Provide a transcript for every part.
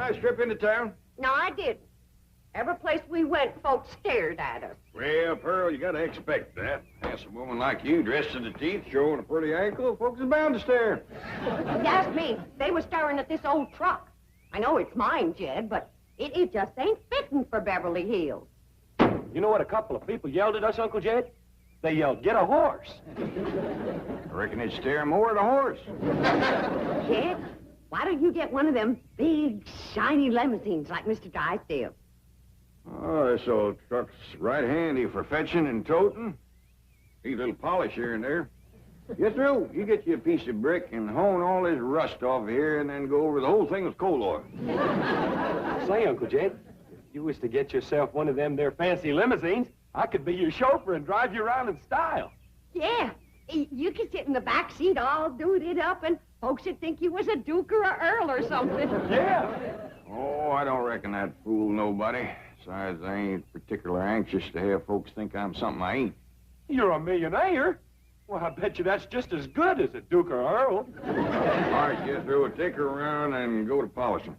nice trip into town? No, I didn't. Every place we went, folks stared at us. Well, Pearl, you gotta expect that. Handsome woman like you, dressed to the teeth, showing a pretty ankle, folks is bound to stare. If you ask me, they were staring at this old truck. I know it's mine, Jed, but it just ain't fitting for Beverly Hills. You know what a couple of people yelled at us, Uncle Jed? They yelled, "Get a horse." I reckon they'd stare more at a horse. Jed, why don't you get one of them big, shiny limousines like Mr. Drysdale? Oh, this old truck's right handy for fetching and toting. Need a little polish here and there. Get through. You get you a piece of brick and hone all this rust off here and then go over the whole thing with coal oil. Say, Uncle Jed, if you was to get yourself one of them there fancy limousines, I could be your chauffeur and drive you around in style. Yeah, you could sit in the back seat all duded up and folks would think you was a duke or a earl or something. Yeah. Oh, I don't reckon that fool nobody. Besides, I ain't particular anxious to have folks think I'm something I ain't. You're a millionaire. Well, I bet you that's just as good as a duke or earl. All right, get through it. Take her around and go to polishing.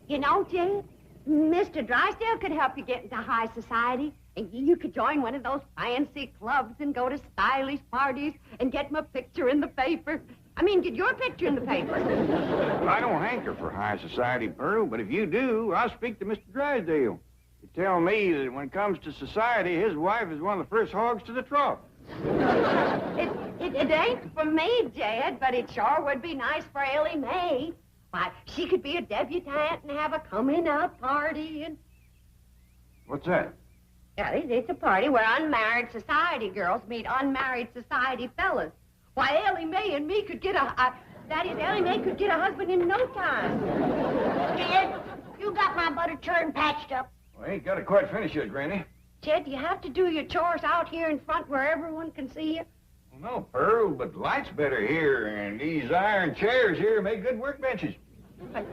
You know, Jed, Mr. Drysdale could help you get into high society. And you could join one of those fancy clubs and go to stylish parties and get my picture in the paper. I mean, get your picture in the paper. Well, I don't hanker for high society, Pearl, but if you do, I'll speak to Mr. Drysdale. You tell me that when it comes to society, his wife is one of the first hogs to the trough. It ain't for me, Jed, but it sure would be nice for Ellie Mae. Why, she could be a debutante and have a coming-up party and... What's that? Yeah, it's a party where unmarried society girls meet unmarried society fellas. Why, Ellie Mae and me could get Ellie Mae could get a husband in no time. Jed, you got my butter churn patched up. Well, I ain't got to quite finish yet, Granny. Jed, you have to do your chores out here in front where everyone can see you. Well, no, Pearl, but the light's better here, and these iron chairs here make good workbenches. But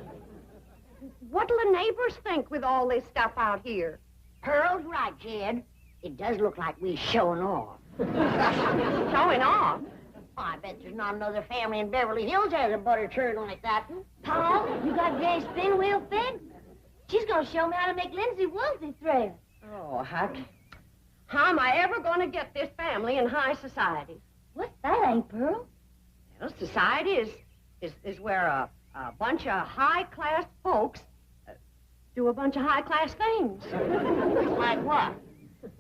what'll the neighbors think with all this stuff out here? Pearl's right, Jed. It does look like we're showing off. Showing off? Oh, I bet there's not another family in Beverly Hills has a butter churn like that. Paul, you got Jay's spin wheel fixed? She's gonna show me how to make Lindsay woolsey thread. Oh, how am I ever gonna get this family in high society? What's that, Aunt Pearl? Well, society is where a bunch of high-class folks do a bunch of high-class things. Like what?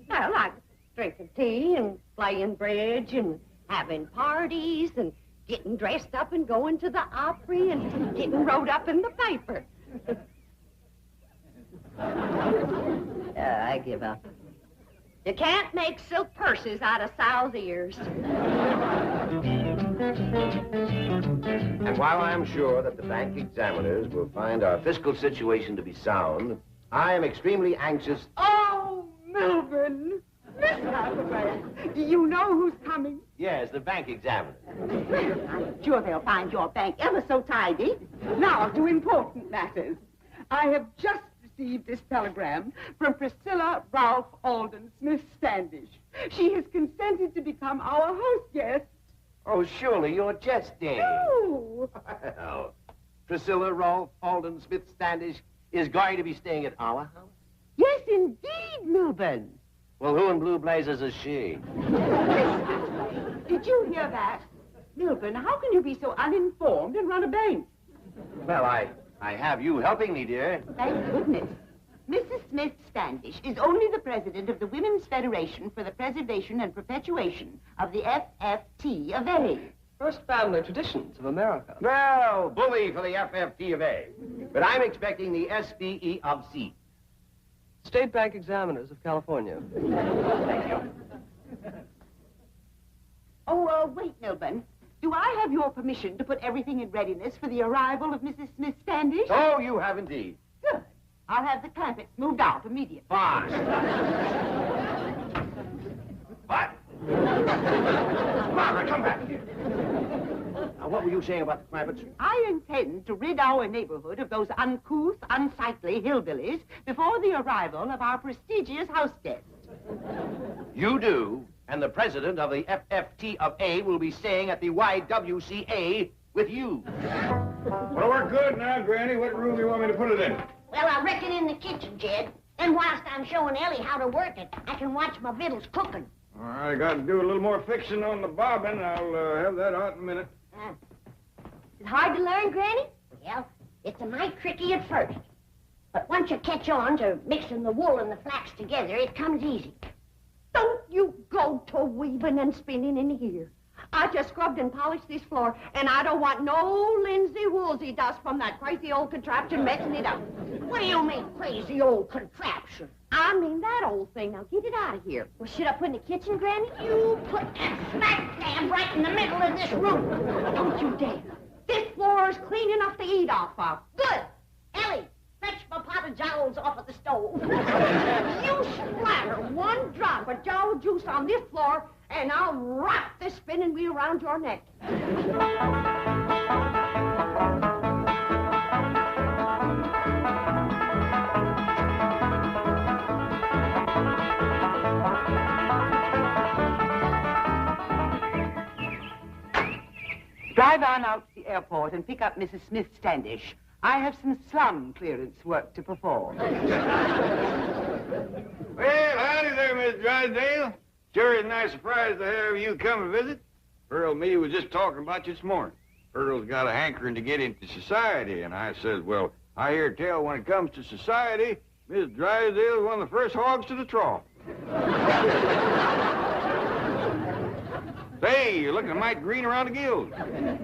Well, like drinking tea and playing bridge and having parties and getting dressed up and going to the Opry and getting wrote up in the paper. I give up. You can't make silk purses out of sow's ears. And while I am sure that the bank examiners will find our fiscal situation to be sound, I am extremely anxious... Oh, Melvin! Miss Hathaway, do you know who's coming? Yes, the bank examiner. I'm sure they'll find your bank ever so tidy. Now, to important matters. I have just received this telegram from Priscilla Ralph Alden Smith Standish. She has consented to become our host guest. Oh, surely you're jesting. No. Well, Priscilla Rolfe Alden Smith Standish is going to be staying at our house? Yes, indeed, Melvin. Well, who in blue blazes is she? Did you hear that? Melvin, how can you be so uninformed and run a bank? Well, I have you helping me, dear. Thank goodness. Mrs. Smith Standish is only the president of the Women's Federation for the Preservation and Perpetuation of the FFT of A. First family traditions of America. Well, bully for the FFT of A. But I'm expecting the SBE of C. State Bank Examiners of California. Thank you. Oh, wait, Melbourne. Do I have your permission to put everything in readiness for the arrival of Mrs. Smith Standish? Oh, you have indeed. Good. I'll have the Clampetts moved out immediately. Fine. What? Margaret, come back here. Now, what were you saying about the Clampetts? I intend to rid our neighborhood of those uncouth, unsightly hillbillies before the arrival of our prestigious house guest. You do? And the president of the FFT of A will be staying at the YWCA with you. Well, we're good now, Granny. What room do you want me to put it in? Well, I reckon in the kitchen, Jed. And whilst I'm showing Ellie how to work it, I can watch my victuals cooking. All right, I got to do a little more fixing on the bobbin. I'll have that out in a minute. It's hard to learn, Granny? Well, it's a mite tricky at first. But once you catch on to mixing the wool and the flax together, it comes easy. Don't you go to weaving and spinning in here. I just scrubbed and polished this floor, and I don't want no linsey-woolsey dust from that crazy old contraption messing it up. What do you mean, crazy old contraption? I mean that old thing. Now get it out of here. Well, should I put in the kitchen, Granny? You put that smack dab right in the middle of this room. Don't you dare. This floor is clean enough to eat off of. Good. Ellie, fetch my pot of jowls off of the stove. You splatter one drop of jowl juice on this floor, and I'll wrap this spinning wheel around your neck. Drive on out to the airport and pick up Mrs. Smith Standish. I have some slum clearance work to perform. Well, howdy there, Miss Drysdale. Sure is a nice surprise to have you come and visit. Pearl and me was just talking about you this morning. Pearl's got a hankering to get into society, and I says, well, I hear tell when it comes to society, Miss Drysdale's one of the first hogs to the trough. Say, you're looking mighty green around the gills.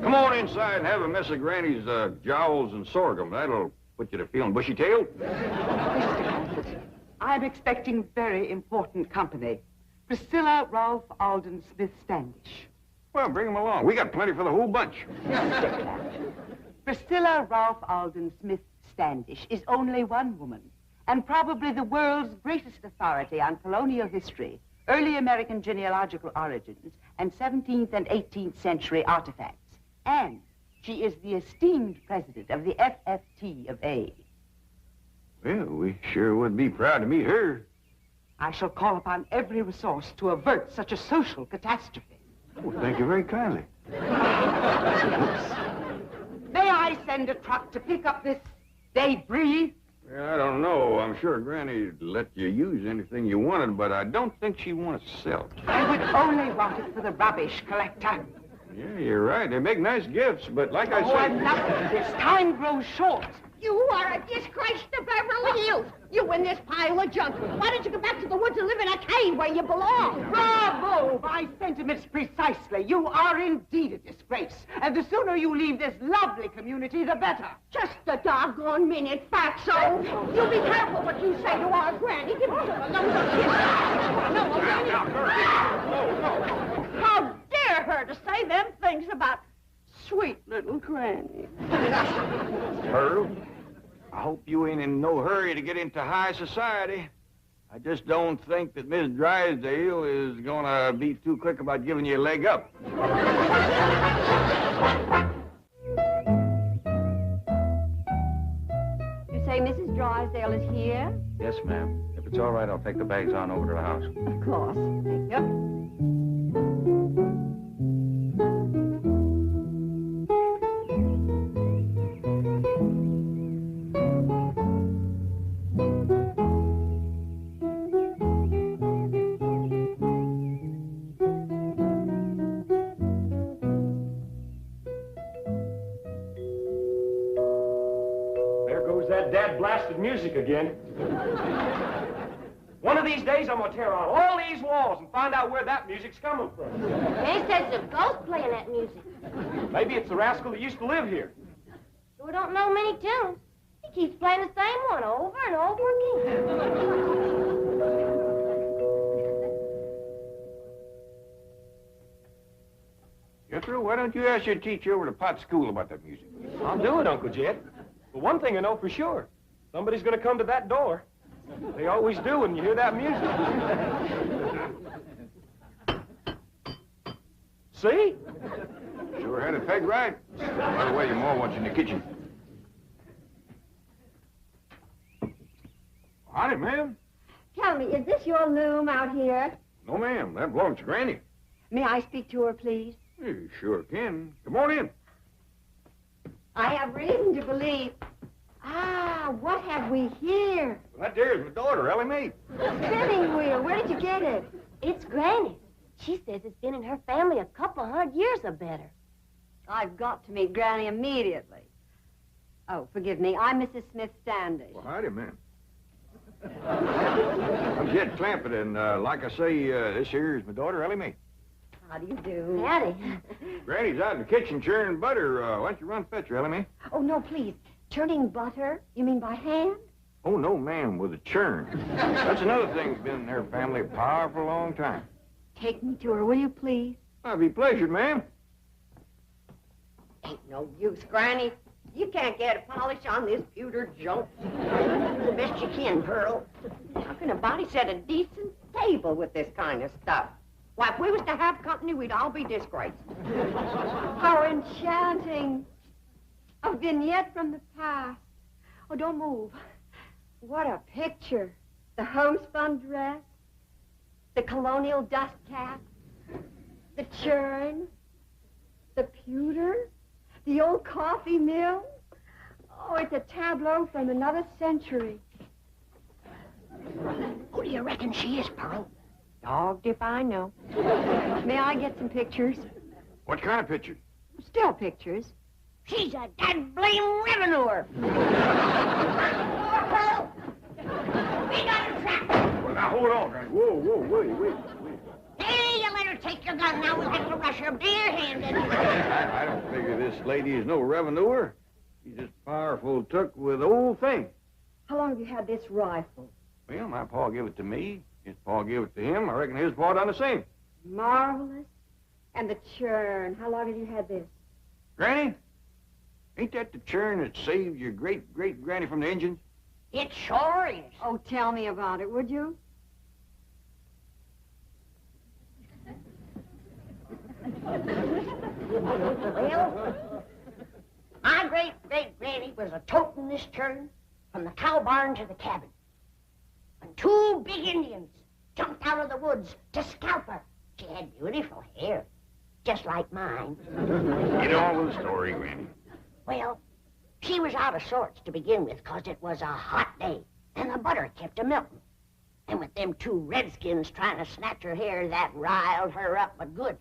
Come on inside and have a mess of Granny's jowls and sorghum. That'll put you to feeling bushy-tailed. I'm expecting very important company. Priscilla Ralph Alden Smith Standish. Well, bring them along. We got plenty for the whole bunch. Priscilla Ralph Alden Smith Standish is only one woman, and probably the world's greatest authority on colonial history, early American genealogical origins, and 17th and 18th century artifacts. And she is the esteemed president of the FFT of A. Well, we sure would be proud to meet her. I shall call upon every resource to avert such a social catastrophe. Oh, thank you very kindly. May I send a truck to pick up this debris? Well, I don't know. I'm sure Granny'd let you use anything you wanted, but I don't think she'd want to sell it. I would only want it for the rubbish collector. Yeah, you're right. They make nice gifts, but like I said... enough of this. Time grows short. You are a disgrace to Beverly Hills. You and this pile of junk. Why don't you go back to the woods and live in a cave where you belong? Bravo! My sentiments precisely. You are indeed a disgrace. And the sooner you leave this lovely community, the better. Just a doggone minute, fatso. You be careful what you say to our Granny. Give her a little kiss. How dare her to say them things about sweet little Granny. Pearl, I hope you ain't in no hurry to get into high society. I just don't think that Miss Drysdale is gonna be too quick about giving you a leg up. You say Mrs. Drysdale is here? Yes, ma'am. If it's all right, I'll take the bags on over to the house. Of course. Thank you. Blasted music again. One of these days, I'm gonna tear out all these walls and find out where that music's coming from. They said it's a ghost playing that music. Maybe it's the rascal that used to live here. Sure don't know many tunes. He keeps playing the same one over and over again. Jethro, why don't you ask your teacher over to Pot School about that music? I'll do it, Uncle Jed. But one thing I know for sure. Somebody's gonna come to that door. They always do when you hear that music. See? Sure had it pegged right. By the way, your ma wants you in the kitchen. Howdy, ma'am. Tell me, is this your loom out here? No, ma'am. That belongs to Granny. May I speak to her, please? You sure can. Come on in. I have reason to believe... Ah, what have we here? Well, that there's my daughter, Ellie Mae. Spinning wheel. Where did you get it? It's Granny. She says it's been in her family a couple of 100 years or better. I've got to meet Granny immediately. Oh, forgive me. I'm Mrs. Smith Standish. Well, howdy, ma'am. I'm Jed Clampett, and like I say, this here is my daughter, Ellie Mae. How do you do? Howdy. Granny's out in the kitchen churning butter. Why don't you run fetch her, Ellie Mae? Oh, no, please. Churning butter? You mean by hand? Oh, no, ma'am, with a churn. That's another thing that's been in their family a powerful long time. Take me to her, will you, please? I'll be pleasured, ma'am. Ain't no use, Granny. You can't get a polish on this pewter junk. The best you can, Pearl. How can a body set a decent table with this kind of stuff? Why, if we was to have company, we'd all be disgraced. How enchanting. A vignette from the past. Oh, don't move. What a picture. The homespun dress, the colonial dust cap, the churn, the pewter, the old coffee mill. Oh, it's a tableau from another century. Who do you reckon she is, Pearl? Dogged if I know. May I get some pictures? What kind of picture? Still pictures. She's a dead blame revenuer. Pearl! We got her trapped. Well, now, hold on, Granny. Whoa, wait. Hey, you let her take your gun. Now we'll have to rush her bare-handed. I don't figure this lady is no revenuer. She's just powerful took with old things. How long have you had this rifle? Well, my pa gave it to me. His pa gave it to him. I reckon his pa done the same. Marvelous. And the churn. How long have you had this? Granny, ain't that the churn that saved your great-great-granny from the Indians? It sure is. Oh, tell me about it, would you? Well, my great-great-granny was a toting this churn from the cow barn to the cabin. When two big Indians jumped out of the woods to scalp her. She had beautiful hair, just like mine. Get on with the story, Granny. Well, she was out of sorts to begin with, 'cause it was a hot day, and the butter kept a-melting. And with them two redskins trying to snatch her hair, that riled her up but good.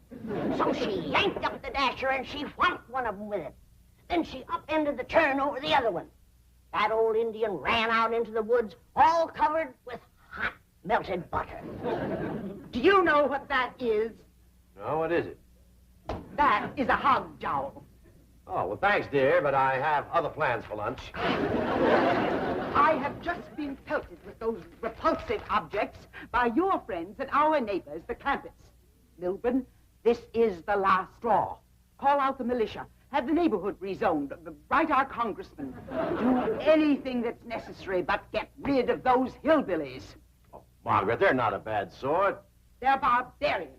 So she yanked up the dasher and she flanked one of them with it. Then she upended the churn over the other one. That old Indian ran out into the woods, all covered with hot, melted butter. Do you know what that is? No, what is it? That is a hog jowl. Oh, well, thanks, dear, but I have other plans for lunch. I have just been pelted with those repulsive objects by your friends and our neighbors, the Clampetts. Milburn, this is the last straw. Call out the militia. Have the neighborhood rezoned. Write our congressman. Do anything that's necessary, but get rid of those hillbillies. Oh, Margaret, they're not a bad sort. They're barbarians.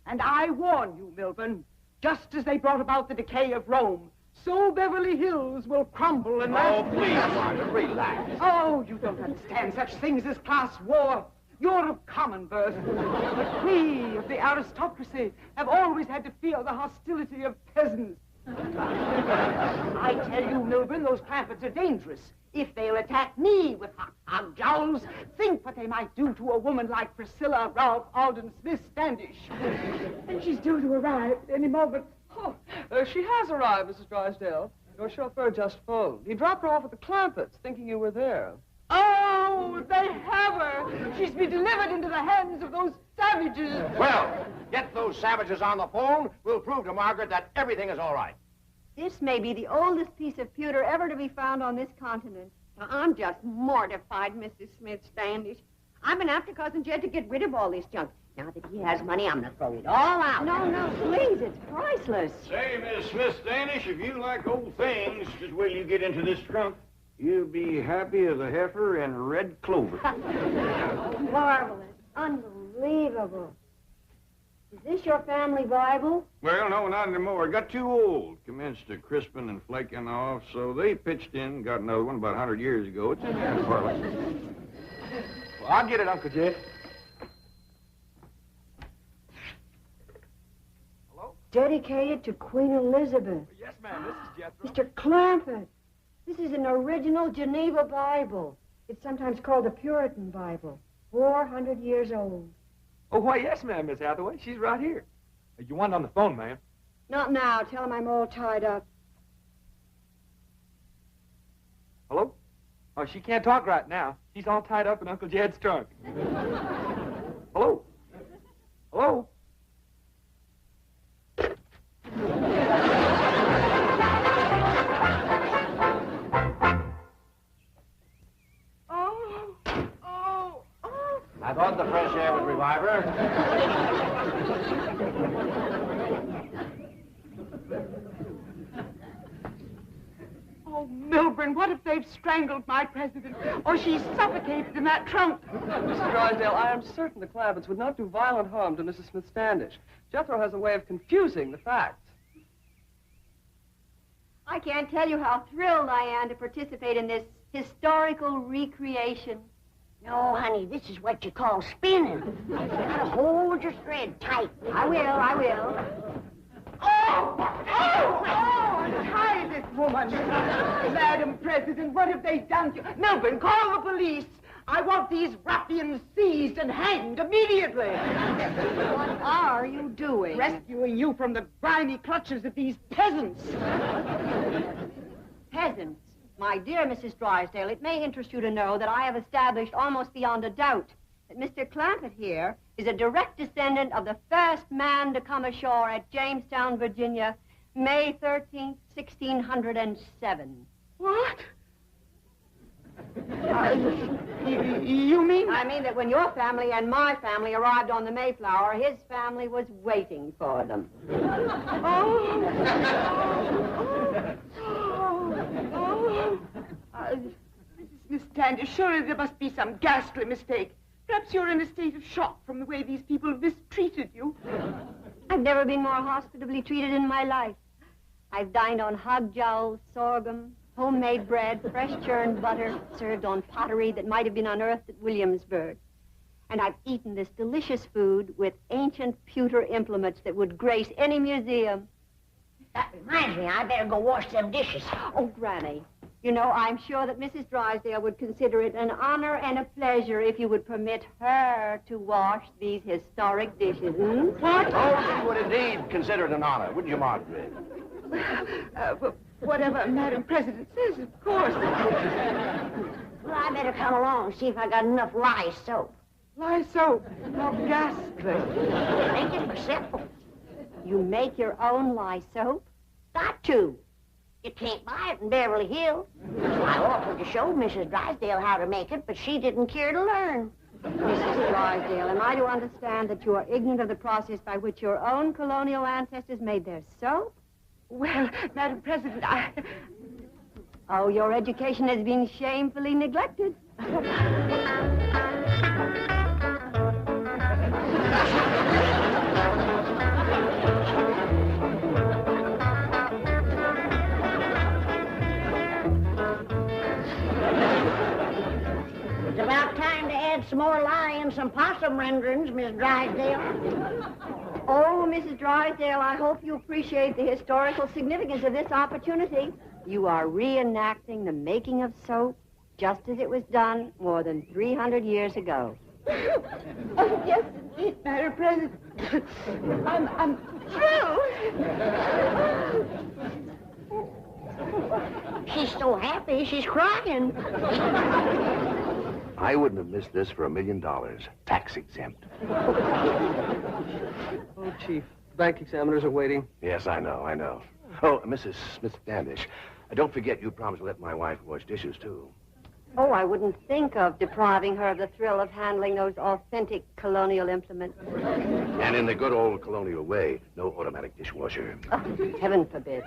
And I warn you, Milburn, just as they brought about the decay of Rome, so Beverly Hills will crumble and... Oh, please, Margaret, relax. Oh, you don't understand such things as class war. You're of common birth. But we of the aristocracy have always had to fear the hostility of peasants. I tell you, Milburn, those Clampetts are dangerous. If they'll attack me with hog jowls, think what they might do to a woman like Priscilla Ralph Alden Smith Standish. And she's due to arrive any moment. Oh, she has arrived, Mrs. Drysdale. Your chauffeur just phoned. He dropped her off at the Clampetts, thinking you were there. Oh, they have her. She's been delivered into the hands of those savages. Well, get those savages on the phone. We'll prove to Margaret that everything is all right. This may be the oldest piece of pewter ever to be found on this continent. Now, I'm just mortified, Mrs. Smith Standish. I've been after Cousin Jed to get rid of all this junk. Now that he has money, I'm going to throw it all out. No, please, it's priceless. Say, Miss Smith Standish, if you like old things, just wait till you get into this trunk. You'll be happy as a heifer in red clover. Marvelous. Unbelievable. Is this your family Bible? Well, no, not anymore. It got too old. Commenced to crisping and flaking off, so they pitched in, got another one about 100 years ago. It's in there in the parlor. Well, I'll get it, Uncle Jed. Dedicated to Queen Elizabeth. Yes, ma'am. This is Jethro. Mr. Clampett, this is an original Geneva Bible. It's sometimes called the Puritan Bible. 400 years old. Oh, why, yes, ma'am, Miss Hathaway. She's right here. You want on the phone, ma'am? Not now. Tell him I'm all tied up. Hello? Oh, she can't talk right now. She's all tied up in Uncle Jed's trunk. Hello? Hello? I thought the fresh air would revive her. Oh, Milburn, what if they've strangled my president? Or she's suffocated in that trunk? Mrs. Drysdale, I am certain the Clampetts would not do violent harm to Mrs. Smith Standish. Jethro has a way of confusing the facts. I can't tell you how thrilled I am to participate in this historical recreation. No, honey, this is what you call spinning. You gotta hold your thread tight. I will. Untie this woman. Madam President, what have they done to you? Milburn, call the police. I want these ruffians seized and hanged immediately. What are you doing? Rescuing you from the grimy clutches of these peasants. Peasants. My dear Mrs. Drysdale, it may interest you to know that I have established almost beyond a doubt that Mr. Clampett here is a direct descendant of the first man to come ashore at Jamestown, Virginia, May 13th, 1607. What? You mean? I mean that when your family and my family arrived on the Mayflower, his family was waiting for them. Mrs. Miss Standish, surely there must be some ghastly mistake. Perhaps you're in a state of shock from the way these people have mistreated you. I've never been more hospitably treated in my life. I've dined on hog jowls, sorghum, homemade bread, fresh churned butter, served on pottery that might have been unearthed at Williamsburg. And I've eaten this delicious food with ancient pewter implements that would grace any museum. That reminds me, I better go wash them dishes. Oh, Granny, you know, I'm sure that Mrs. Drysdale would consider it an honor and a pleasure if you would permit her to wash these historic dishes. What? Oh, she would indeed consider it an honor, wouldn't you, Margaret? Whatever Madam President says, of course. Well, I better come along and see if I got enough lye soap. Lye soap. How ghastly. Make it for simple. You make your own lye soap? Got to. You can't buy it in Beverly Hills. I offered to show Mrs. Drysdale how to make it, but she didn't care to learn. Mrs. Drysdale, am I to understand that you are ignorant of the process by which your own colonial ancestors made their soap? Well, Madam President, Oh, your education has been shamefully neglected. It's about time to add some more lye and some possum renderings, Miss Drysdale. Oh, Mrs. Drysdale, I hope you appreciate the historical significance of this opportunity. You are reenacting the making of soap just as it was done more than 300 years ago. Oh, yes, indeed, Madam President. I'm thrilled. She's so happy, she's crying. I wouldn't have missed this for $1 million. Tax exempt. Oh, Chief, the bank examiners are waiting. Yes, I know. Oh, Mrs. Smith Standish, don't forget you promised to let my wife wash dishes, too. Oh, I wouldn't think of depriving her of the thrill of handling those authentic colonial implements. And in the good old colonial way, no automatic dishwasher. Oh, heaven forbid.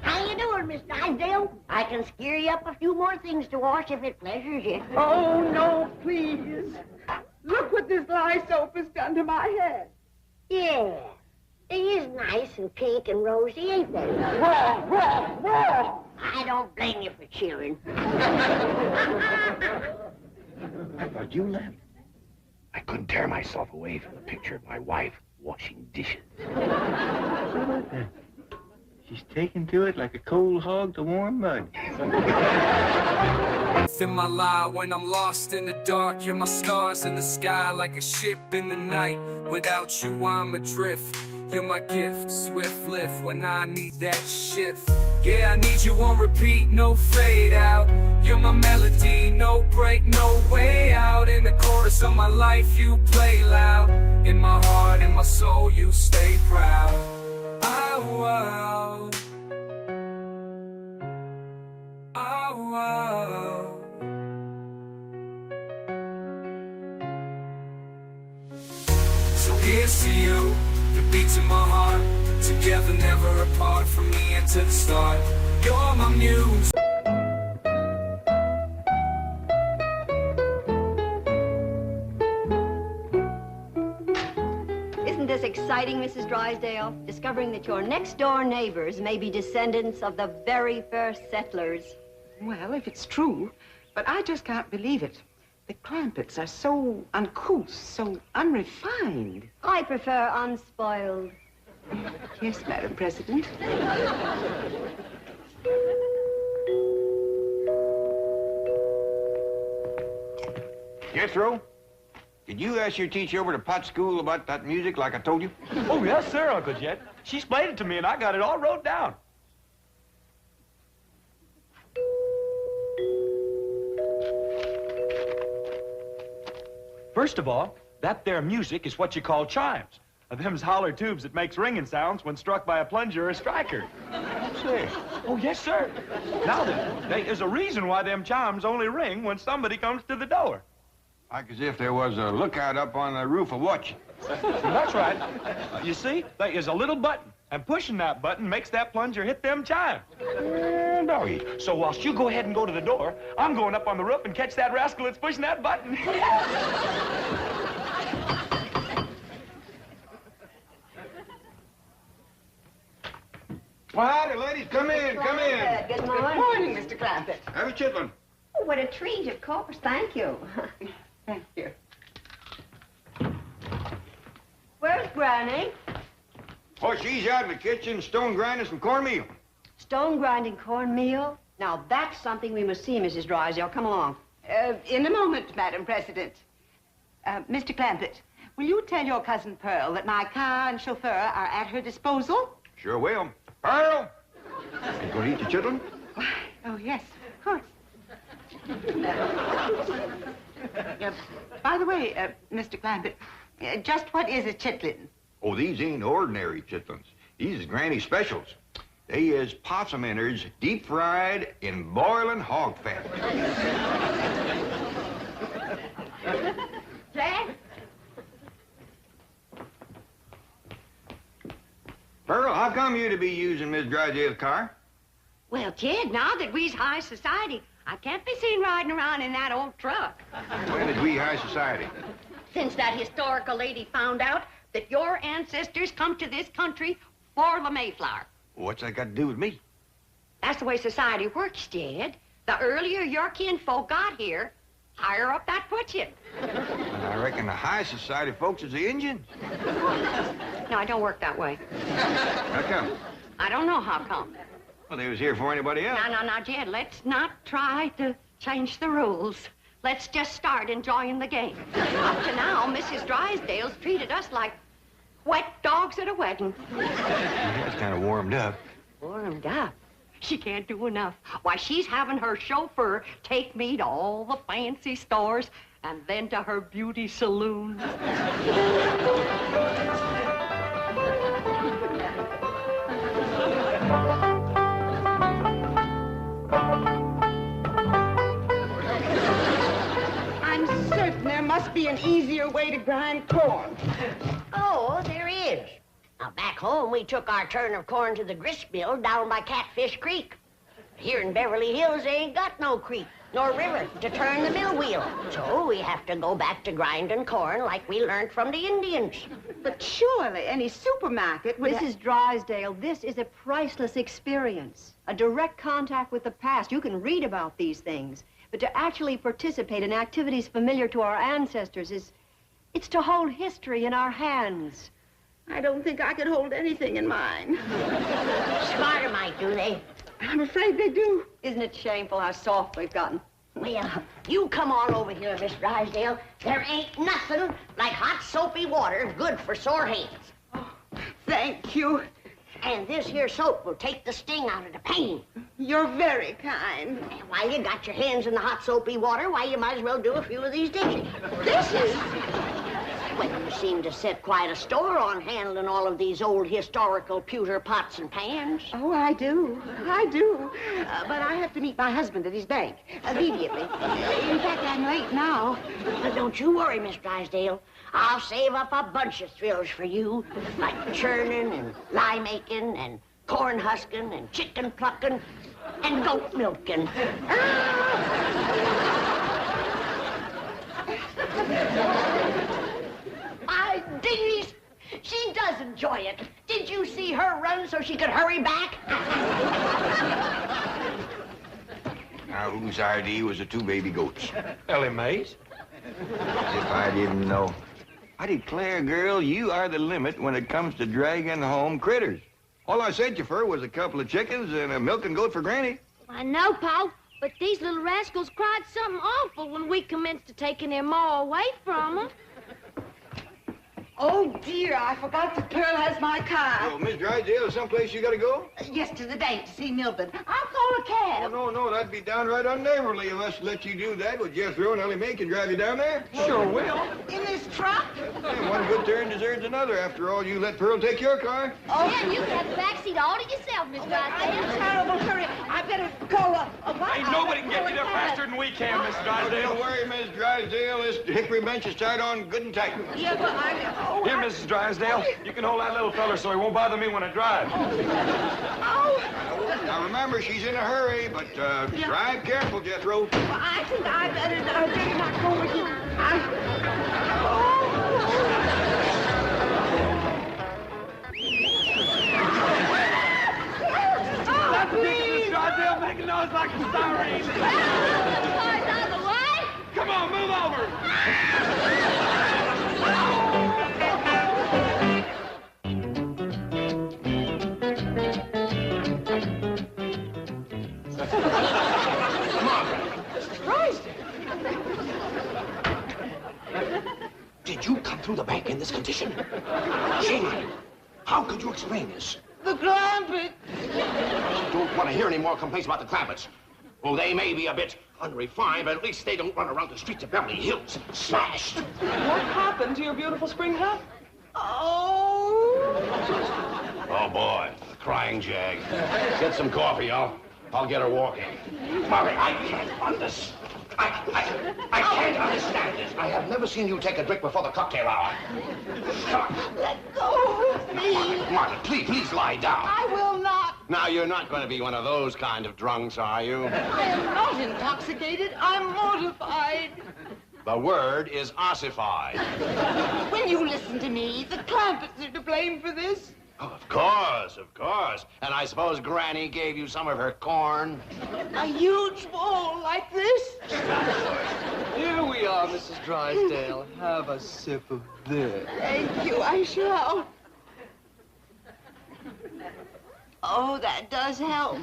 How you doing, Miss Drysdale? I can scare you up a few more things to wash if it pleasures you. Oh, no, please. Look what this lye soap has done to my head. Yeah. It is nice and pink and rosy, ain't they? Whoa. I don't blame you for cheering. I thought you left. I couldn't tear myself away from the picture of my wife washing dishes. She's taken to it like a cold hog to warm mud. In my life when I'm lost in the dark, you're my stars in the sky like a ship in the night. Without you, I'm adrift. You're my gift, swift lift when I need that shift. Yeah, I need you on repeat, no fade out. You're my melody, no break, no way out. In the chorus of my life, you play loud. In my heart, in my soul, you stay proud. Oh, wow. Oh, wow. So here's to you, the beats in my heart. Together, never apart from me and to the start. You're my muse. Isn't this exciting, Mrs. Drysdale? Discovering that your next-door neighbors may be descendants of the very first settlers. Well, if it's true, but I just can't believe it. The Clampetts are so uncouth, so unrefined. I prefer unspoiled. Yes, Madam President. Jethro, did you ask your teacher over to Pot School about that music like I told you? Oh, yes, sir, Uncle Jed. She explained it to me, and I got it all wrote down. First of all, that there music is what you call chimes. Them's holler tubes that makes ringing sounds when struck by a plunger or a striker. Say, Oh, yes, sir. Now then, there's a reason why them chimes only ring when somebody comes to the door. like as if there was a lookout up on the roof of watching. That's right. You see, there is a little button, and pushing that button makes that plunger hit them chimes. Doggy. So whilst you go ahead and go to the door, I'm going up on the roof and catch that rascal that's pushing that button. Well, howdy, ladies. Come in, come in. Good Good morning. morning, Mr. Clampett. Have a chitlin. Oh, what a treat, of course. Thank you. Thank you. Where's Granny? Oh, she's out in the kitchen, stone grinding some cornmeal. Stone grinding cornmeal? Now, that's something we must see, Mrs. Drysdale. Come along. In a moment, Madam President. Mr. Clampett, will you tell your cousin Pearl that my car and chauffeur are at her disposal? Sure will. Pearl! You gonna eat the chitlin? Oh, yes, of course. By the way, Mr. Clampett, just what is a chitlin? Oh, these ain't ordinary chitlins. These is Granny specials. They is possum innards deep fried in boiling hog fat. Jack? Pearl, how come you to be using Miss Drysdale's car? Well, kid, now that we's high society, I can't be seen riding around in that old truck. When is we high society? Since that historical lady found out that your ancestors come to this country for the Mayflower. What's that got to do with me? That's the way society works, Jed. The earlier your kinfolk got here, higher up that puts you. And I reckon the high society folks is the Indians. No, it don't work that way. How come? I don't know how come. Well, they was here for anybody else. Now, Jed, let's not try to change the rules. Let's just start enjoying the game. Up to now, Mrs. Drysdale's treated us like wet dogs at a wedding. It's kind of warmed up. Warmed up? She can't do enough. Why, she's having her chauffeur take me to all the fancy stores and then to her beauty saloon. I'm certain there must be an easier way to grind corn. Oh, there is. Now, back home, we took our turn of corn to the grist mill down by Catfish Creek. Here in Beverly Hills, they ain't got no creek nor river to turn the mill wheel. So we have to go back to grinding corn like we learned from the Indians. But surely any supermarket would... Mrs. Drysdale, this is a priceless experience. A direct contact with the past. You can read about these things. But to actually participate in activities familiar to our ancestors it's to hold history in our hands. I don't think I could hold anything in mine. Smarter might, do they? I'm afraid they do. Isn't it shameful how soft we've gotten? Well, you come on over here, Miss Drysdale. There ain't nothing like hot soapy water good for sore hands. Oh, thank you. And this here soap will take the sting out of the pain. You're very kind. And while you got your hands in the hot soapy water, why, you might as well do a few of these dishes. Dishes? Well, you seem to set quite a store on handling all of these old historical pewter pots and pans. Oh, I do. I do. But I have to meet my husband at his bank immediately. In fact, I'm late now. But don't you worry, Miss Drysdale. I'll save up a bunch of thrills for you, like churning and lye making and corn husking and chicken plucking and goat milking. My dingies, she does enjoy it. Did you see her run so she could hurry back? Now, whose idea was the two baby goats? Ellie Mae's. If I didn't know. I declare, girl, you are the limit when it comes to dragging home critters. All I sent you for was a couple of chickens and a milking goat for Granny. I know, Pa, but these little rascals cried something awful when we commenced to taking their ma away from them. Oh, dear, I forgot that Pearl has my car. Oh, Miss Drysdale, is someplace you gotta go? Yes, to the bank to see Milburn. I'll call a cab. Oh, no, that'd be downright unneighborly of us to let you do that. Would Jethro and Ellie Mae can drive you down there? Sure will. In this truck? Yeah, one good turn deserves another. After all, you let Pearl take your car. Oh, yeah, you can have the back seat all to yourself, Miss I'm in Drysdale. terrible hurry. I better call a Ain't nobody can get you there faster than we can, Miss Drysdale. Don't worry, Miss Drysdale. This hickory bench is tied on good and tight. Yeah, but Here, Mrs. Drysdale, you can hold that little fella so he won't bother me when I drive. Now, remember, she's in a hurry, but drive careful, Jethro. Well, I think I better not go with you. That's ridiculous, Drysdale, making noise like a siren. Cars out of the way. Come on, move over. Did you come through the bank in this condition? Shame on you. How could you explain this? The Clampetts. I don't want to hear any more complaints about the Clampetts. Oh, they may be a bit unrefined, but at least they don't run around the streets of Beverly Hills smashed. What happened to your beautiful spring hat? Oh, boy, crying jag. Get some coffee, I'll get her walking. Molly, I can't understand. I can't understand this. I have never seen you take a drink before the cocktail hour. let go of me. Marty, please lie down. I will not. Now, you're not going to be one of those kind of drunks, are you? I am not intoxicated. I'm mortified. The word is ossified. Will you listen to me? The Clampetts are to blame for this. Oh, of course. And I suppose Granny gave you some of her corn? A huge bowl like this? Here we are, Mrs. Drysdale. Have a sip of this. Thank you, I shall. Oh, that does help.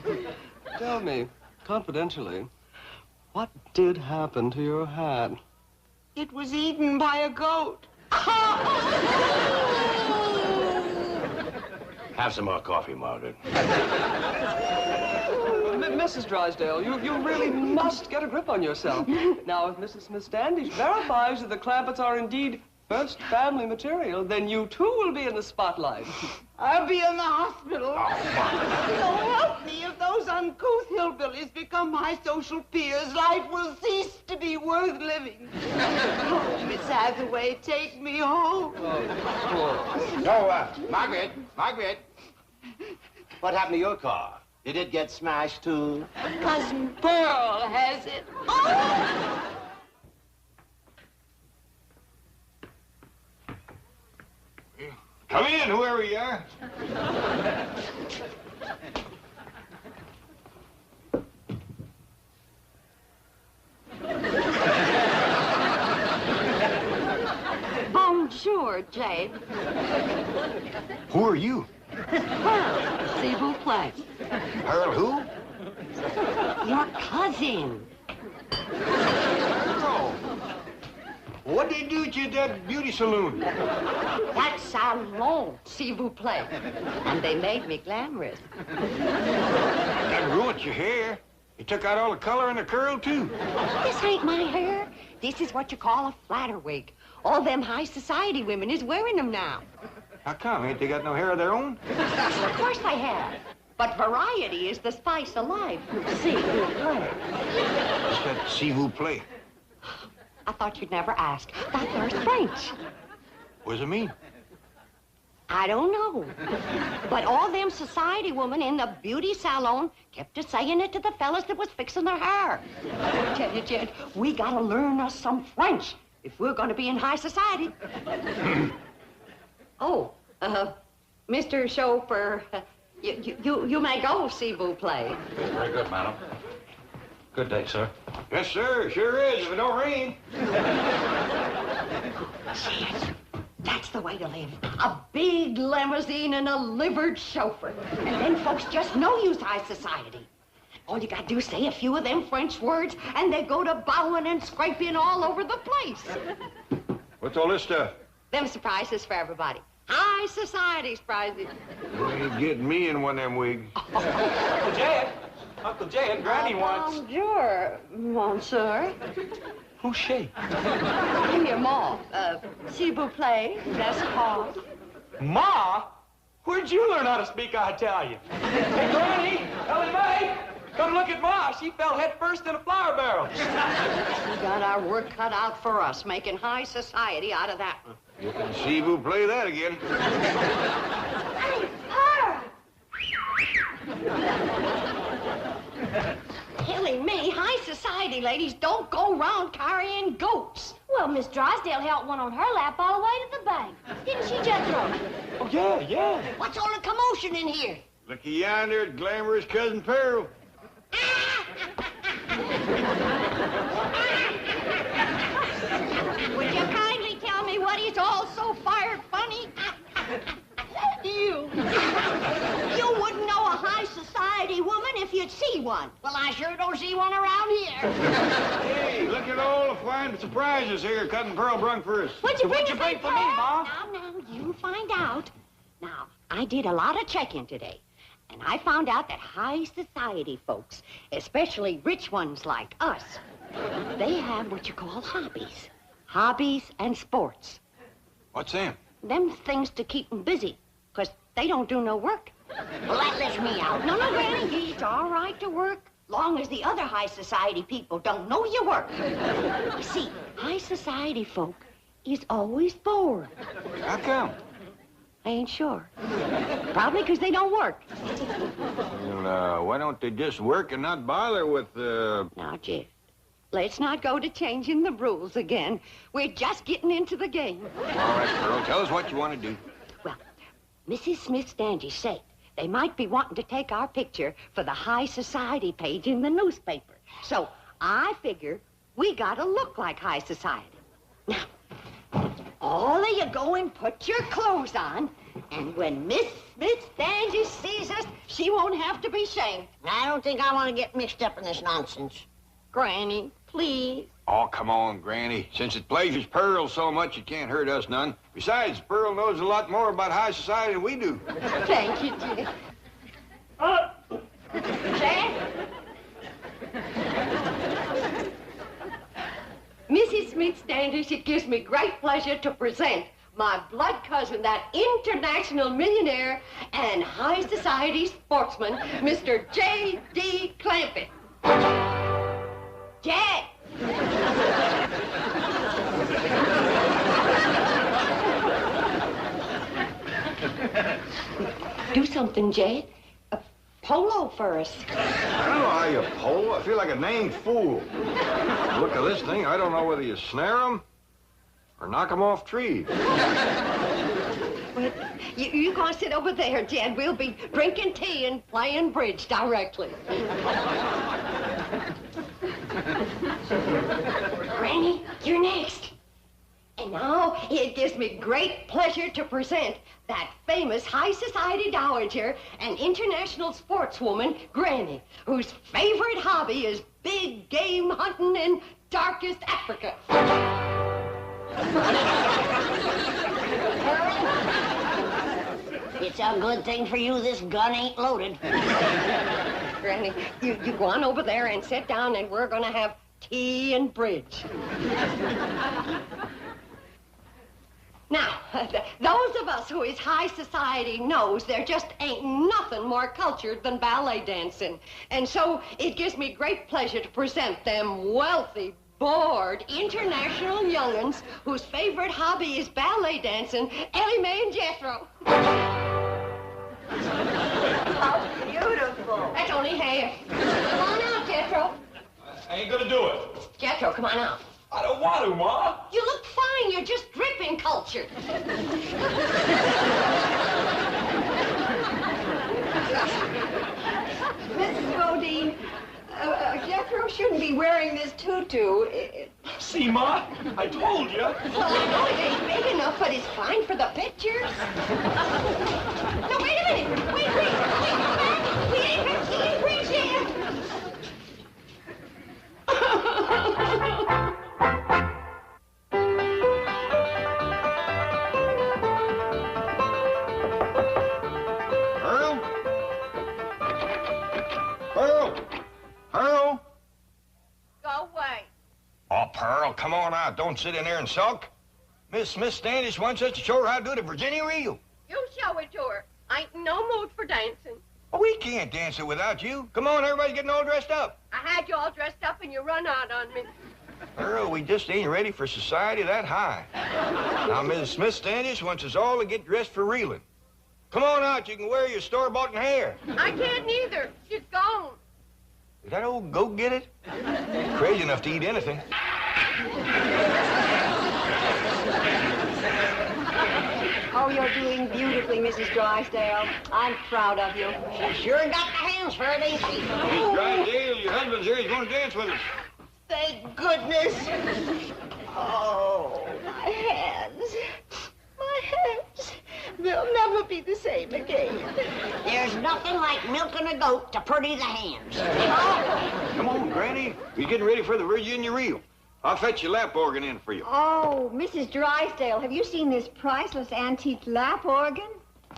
Tell me, confidentially, what did happen to your hat? It was eaten by a goat. Have some more coffee, Margaret. Mrs. Drysdale, you really must get a grip on yourself. Now, if Mrs. Smith Standish verifies that the Clampetts are indeed first family material, then you too will be in the spotlight. I'll be in the hospital. Oh, So help me, if those uncouth hillbillies become my social peers, life will cease to be worth living. Oh, Miss Hathaway, take me home. Margaret. What happened to your car? Did it get smashed, too? Cousin Pearl has it. Oh! Come in, whoever you are. Bonjour, Jade. Who are you? Pearl, s'il vous plaît. Pearl who? Your cousin. Oh. What did they do at you at that beauty saloon? That salon, s'il vous plaît. And they made me glamorous. That ruined your hair. You took out all the color and the curl, too. This ain't my hair. This is what you call a flatter wig. All them high society women is wearing them now. How come? Ain't they got no hair of their own? Of course they have. But variety is the spice of life. S'il vous plaît. What's that s'il vous plaît? I thought you'd never ask. That there's French. What does it mean? I don't know. But all them society women in the beauty salon kept saying it to the fellas that was fixing their hair. I tell you, Jed, we gotta learn us some French if we're gonna be in high society. Oh, Mr. Chauffeur, you may go, s'il vous plaît. Very good, madam. Good day, sir. Yes, sir. Sure is, if it don't rain. Jed, that's the way to live. A big limousine and a livered chauffeur. And then folks just know you's high society. All you gotta do is say a few of them French words, and they go to bowing and scraping all over the place. What's all this stuff? Them surprises for everybody. High society surprises. You ain't getting me in one of them wigs. Uncle Jed, Granny wants... Bonjour, monsieur. Who's she? I'm your ma. S'il vous plaît, that's Paul. Ma? Where'd you learn how to speak Italian? Hey, Granny, Ellie Mae, come look at Ma. She fell head first in a flour barrel. We got our work cut out for us, making high society out of that one. You can see who play that again. Hey, Pearl! Killing me, high society ladies don't go around carrying goats. Well, Miss Drysdale held one on her lap all the way to the bank. Didn't she, Jethro? Oh, yeah. What's all the commotion in here? Looky yonder at glamorous Cousin Pearl. Would you kindly tell me what is all so fired funny? You wouldn't know a high society woman if you'd see one. Well, I sure don't see one around here. Hey, look at all the fine surprises here Cousin Pearl brung for us. What'd you bring for me, Ma? Now, you find out. Now, I did a lot of checking today, and I found out that high society folks, especially rich ones like us, they have what you call hobbies. Hobbies and sports. What's them? Them things to keep them busy, because they don't do no work. Well, that lets me out. No, Granny, it's all right to work, long as the other high society people don't know you work. You see, high society folk is always bored. How come? I ain't sure. Probably because they don't work. Well, why don't they just work and not bother with, Now, Jed, let's not go to changing the rules again. We're just getting into the game. All right, Pearl, tell us what you want to do. Well, Mrs. Smith Standish said they might be wanting to take our picture for the high society page in the newspaper. So I figure we gotta look like high society. Now, all of you go and put your clothes on, and when Miss Smith Standish sees us, she won't have to be shamed. I don't think I want to get mixed up in this nonsense. Granny, please. Oh, come on, Granny. Since it pleasures Pearl so much, it can't hurt us none. Besides, Pearl knows a lot more about high society than we do. Thank you, Jed. Jed? Mrs. Smith Standish, it gives me great pleasure to present my blood cousin, that international millionaire and high society sportsman, Mr. J.D. Clampett. Jed! Do something, Jed. A polo for us. I don't know how you pole. I feel like a named fool. Look at this thing. I don't know whether you snare them or knock them off trees. Well, you go sit over there, Jed. We'll be drinking tea and playing bridge directly. Granny, you're next. And now it gives me great pleasure to present that famous high society dowager and international sportswoman, Granny, whose favorite hobby is big game hunting in darkest Africa. It's a good thing for you this gun ain't loaded. Granny, you go on over there and sit down, and we're gonna have tea and bridge. Now, those of us who is high society knows there just ain't nothing more cultured than ballet dancing. And so it gives me great pleasure to present them wealthy, bored, international young'uns whose favorite hobby is ballet dancing, Ellie Mae and Jethro. How beautiful. That's only half. Come on out, Jethro. I ain't gonna do it. Jethro, come on out. I don't want to, Ma. You look fine. You're just dripping culture. Mrs. Bodine, Jethro shouldn't be wearing this tutu. See, Ma? I told you. Well, I know it ain't big enough, but it's fine for the pictures. No, wait a minute. Wait, come back. We ain't got tea and bridge yet. Pearl? Go away. Oh, Pearl, come on out. Don't sit in there and sulk. Miss Smith Standish wants us to show her how to do the Virginia reel. You show it to her. I ain't in no mood for dancing. Oh, we can't dance it without you. Come on, everybody's getting all dressed up. I had you all dressed up and you run out on me. Pearl, we just ain't ready for society that high. Now, Miss Smith Standish wants us all to get dressed for reeling. Come on out. You can wear your store-bought hair. I can't neither. She's gone. Did that old goat get it? Crazy enough to eat anything. Oh, you're doing beautifully, Mrs. Drysdale. I'm proud of you. She sure got the hands for it, ain't she? Miss Drysdale, your husband's here. He's going to dance with us. Thank goodness. Oh, my hands. My hands. They'll never be the same again. There's nothing like milking a goat to pretty the hands. Come on, Granny. We're getting ready for the Virginia reel. I'll fetch your lap organ in for you. Oh, Mrs. Drysdale, have you seen this priceless antique lap organ?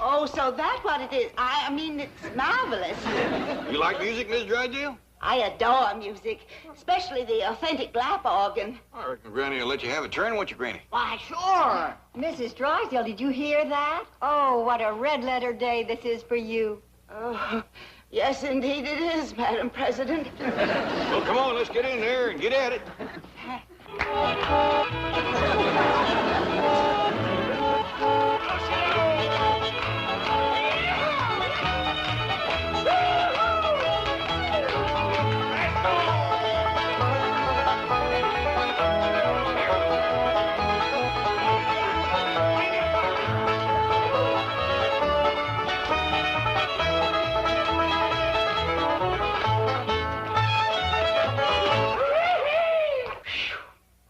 Oh, so that's what it is. I mean, it's marvelous. You like music, Miss Drysdale? I adore music, especially the authentic lap organ. I reckon Granny will let you have a turn, won't you, Granny? Why, sure. Mrs. Drysdale, did you hear that? Oh, what a red-letter day this is for you. Oh, yes, indeed it is, Madam President. Well, come on, let's get in there and get at it.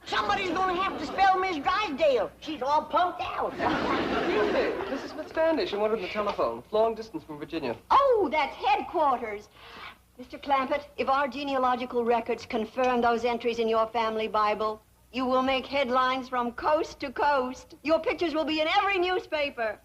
Somebody's gonna have to spell Miss Drysdale. She's all pumped out. Excuse me, Mrs. Smith Standish. I wanted on the telephone. It's long distance from Virginia. Oh, that's headquarters. Mr. Clampett, if our genealogical records confirm those entries in your family Bible, you will make headlines from coast to coast. Your pictures will be in every newspaper.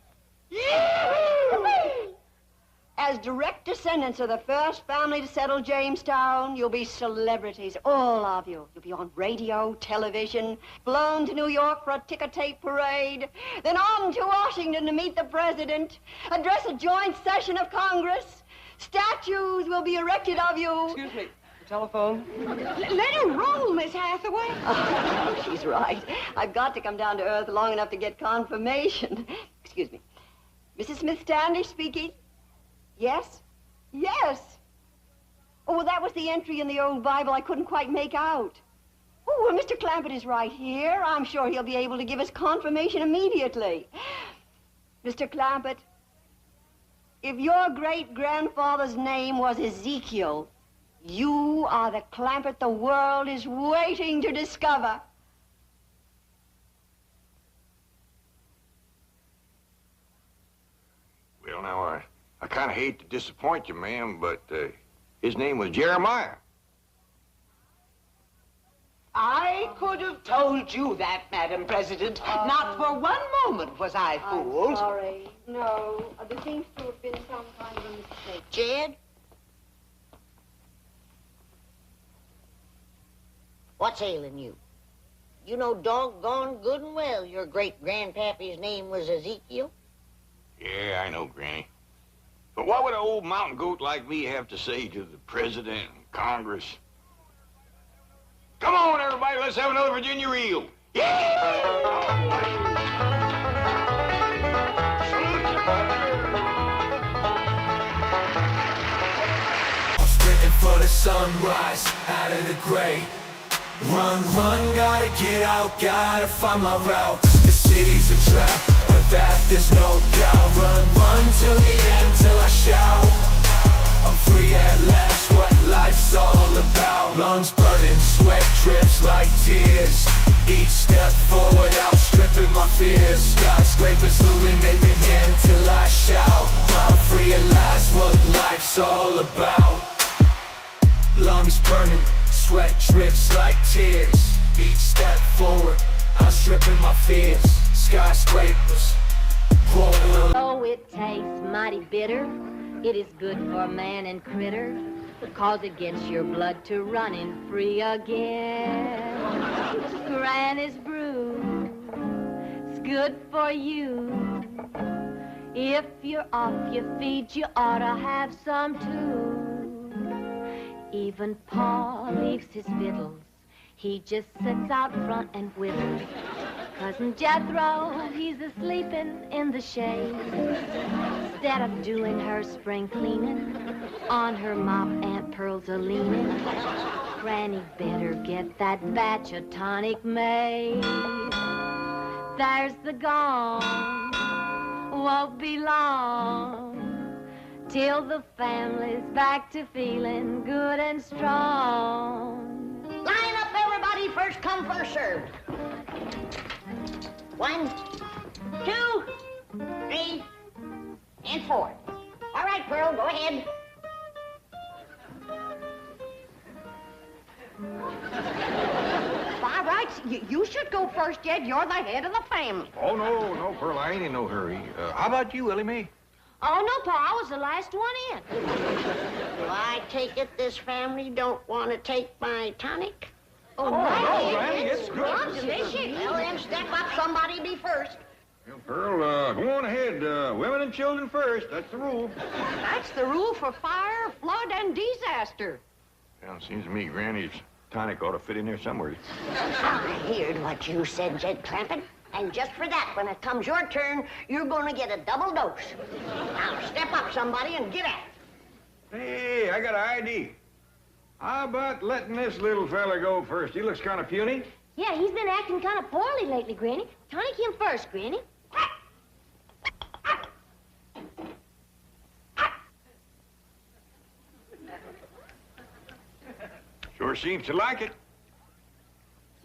As direct descendants of the first family to settle Jamestown, you'll be celebrities, all of you. You'll be on radio, television, flown to New York for a ticker-tape parade, then on to Washington to meet the president, address a joint session of Congress. Statues will be erected of you. Excuse me, the telephone. Let her roll, Miss Hathaway. Oh, she's right. I've got to come down to earth long enough to get confirmation. Excuse me. Mrs. Smith Standish speaking. Yes? Yes. Oh, well, that was the entry in the old Bible I couldn't quite make out. Oh, well, Mr. Clampett is right here. I'm sure he'll be able to give us confirmation immediately. Mr. Clampett, if your great-grandfather's name was Ezekiel, you are the Clampett the world is waiting to discover. kind of hate to disappoint you, ma'am, but his name was Jeremiah. I could have told you that, Madam President. Not for one moment was I fooled. I'm sorry. No, there seems to have been some kind of a mistake. Jed? What's ailing you? You know doggone good and well your great-grandpappy's name was Ezekiel. Yeah, I know, Granny. But what would an old mountain goat like me have to say to the president and Congress? Come on, everybody, let's have another Virginia reel. I'm sprinting for the sunrise, out of the gray. Run, run, gotta get out, gotta find my route. The city's a trap, but that there's no doubt. Run, run till the end, till I shout. I'm free at last, what life's all about. Lungs burning, sweat drips like tears. Each step forward, outstripping my fears. Skyscrapers illuminating till I shout. I'm free at last, what life's all about. Lungs burning, sweat drips like tears. Each step forward, outstripping my fears. Skyscrapers, rolling. Oh, it tastes mighty bitter. It is good for man and critter, 'cause it gets your blood to running free again. Granny's brew, it's good for you. If you're off your feet, you ought to have some too. Even Pa leaves his fiddles, he just sits out front and whittles. Cousin Jethro, he's a-sleeping in the shade. Instead of doing her spring cleaning, on her mop Aunt Pearl's a-leaning. Granny better get that batch of tonic made. There's the gong, won't be long till the family's back to feeling good and strong. Line up, everybody. First come, first served. 1, 2, 3, and 4. All right, Pearl, go ahead. By rights, you should go first, Jed. You're the head of the family. Oh, no, Pearl, I ain't in no hurry. How about you, Willie Mae? Oh, no, Pa, I was the last one in. Well, I take it this family don't want to take my tonic? Oh, no, Granny, it's good. It's delicious. Well, then step up, somebody be first. Well, Pearl, go on ahead. Women and children first. That's the rule. That's the rule for fire, flood, and disaster. Well, it seems to me Granny's tonic ought to fit in there somewhere. I heard what you said, Jed Clampett. And just for that, when it comes your turn, you're going to get a double dose. Now, step up, somebody, and get at it. Hey, I got an idea. How about letting this little fella go first? He looks kind of puny. Yeah, he's been acting kind of poorly lately, Granny. Tonic him first, Granny. Sure seems to like it.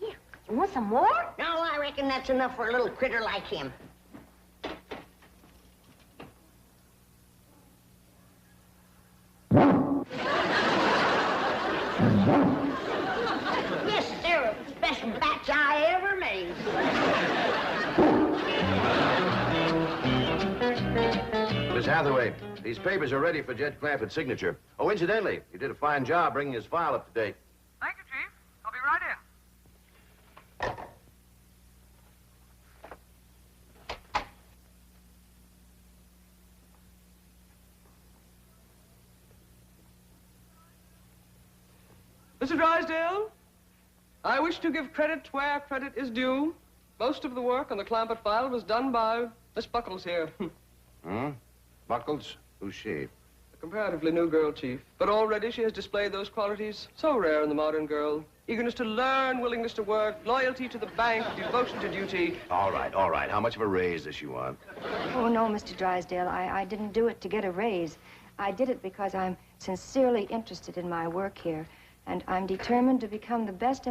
Yeah. You want some more? No, I reckon that's enough for a little critter like him. Yes, they're the best batch I ever made. Miss Hathaway, these papers are ready for Jed Clampett's signature. Oh, incidentally, he did a fine job bringing his file up to date. Thank you, Chief. I'll be right in. Mr. Drysdale, I wish to give credit where credit is due. Most of the work on the Clampett file was done by Miss Buckles here. Hmm? Buckles? Who's she? A comparatively new girl, Chief. But already she has displayed those qualities so rare in the modern girl. Eagerness to learn, willingness to work, loyalty to the bank, devotion to duty. All right. How much of a raise does she want? Oh, no, Mr. Drysdale. I didn't do it to get a raise. I did it because I'm sincerely interested in my work here. And I'm determined to become the best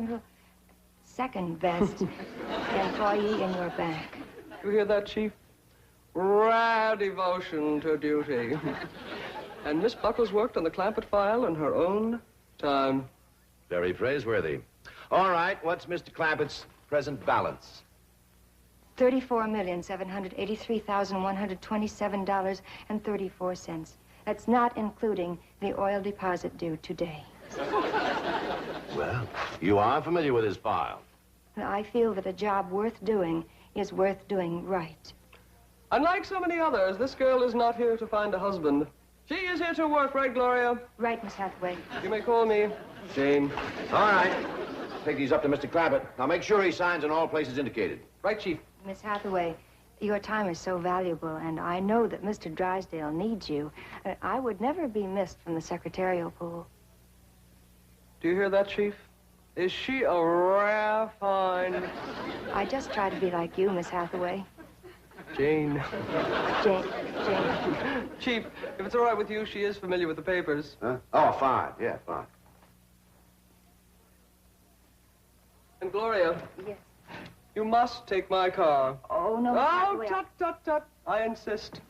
second best employee in your bank. You hear that, Chief? Rad devotion to duty. And Miss Buckles worked on the Clampett file in her own time. Very praiseworthy. All right, what's Mr. Clampett's present balance? $34,783,127.34. That's not including the oil deposit due today. Well, you are familiar with his file. I feel that a job worth doing is worth doing right. Unlike so many others, this girl is not here to find a husband. She is here to work, right, Gloria? Right, Miss Hathaway. You may call me Jane. All right. Take these up to Mr. Clampett. Now make sure he signs in all places indicated. Right, Chief. Miss Hathaway, your time is so valuable, and I know that Mr. Drysdale needs you. I would never be missed from the secretarial pool. Do you hear that, Chief? Is she a rare find? I just try to be like you, Miss Hathaway. Jane. Jane. Chief, if it's all right with you, she is familiar with the papers. Huh? Oh, fine. Yeah, fine. And Gloria. Yes. You must take my car. Oh, no, Miss Oh, Hathaway. tut. I insist.